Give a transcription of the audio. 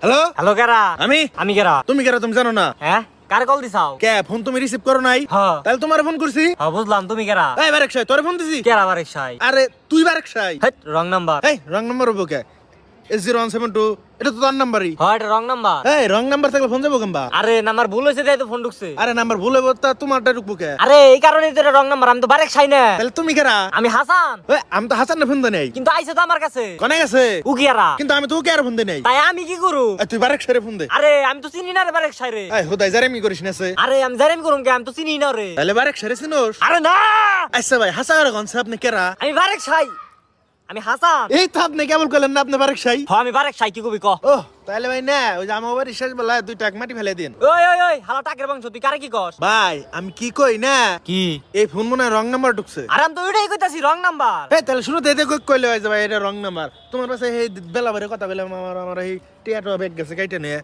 Hello hello কারা? আমি আমি কারা? তুমি কেরা তুমি জানো না হ্যাঁ কারে কল দিছাও? কে ফোন তুমি রিসিভ করো নাই হ্যাঁ তাহলে তোমার ফোন করছি হ্যাঁ বুঝলাম তুমি কারা? এই বারেক সাই তোরে ফোন দিছি কেরা বারেক সাই? আরে তুই বারেক সাই হেট রং নাম্বার। এই রং নাম্বার হবো কে S0172 এটা তো তোর নাম্বারই হ্যাঁ এটা রং নাম্বার। এই রং নাম্বার থাকলে ফোন যাবো কেমবা আরে নাম্বার ভুল হয়েছে তাই তো ফোন ঢুকছে। আরে নাম্বার ভুল হইব তা তোমারটা ঢুকবো কে আরে এই কারণে তো এটা রং নাম্বার। আমি তো বারেক সাই না। তাহলে তুমি কেরা আমি হাসান। এই আমি তো হাসান ফোন দেই নাই কিন্তু আইছে তো আমার কাছে। কনে গেছে ও কিয়ারা? কিন্তু আমি তো ওকে আর ফোন দেই নাই তাই আমি কি করু? এই, তুই বারেক সাইরে ফোন দে আরে আমি তো চিনি না রে বারেক সাই রে। এই হুদাই জারে মি করিস না সে আরে আমি জানি করুম কে? আমি তো চিনি না রে। তাহলে বারেক সাইরে চিনোস আরে না আচ্ছা ভাই হাসান কোন আপনি কেরা আমি বারেক সাই। আমি হাসান। এই তো আপনি কেবল করলেন না আপনি বারেক সাই হ্যাঁ আমি বারেক সাই কি কবি ক? ও তাহলে ভাই না ওই যে আমার বাড়ির শেষ বেলা 2 টাক মাটি ফেলে দিন ওই ওই ওই হালা টাকের বংশ তুই কারে কি কস? ভাই আমি কি কই না কি? এই ফোন মনে হয় রং নাম্বার ঢুকছে আরে আমি তো ওইটাই কইতাছি রং নাম্বার। এই তাহলে শুনো দে কইলে হয় যে ভাই এটা রং নাম্বার তোমার পাশে এই বেলা বেলা কথা বলে আমার এই টিয়াটো ব্যাগ গেছে কাইটা নিয়ে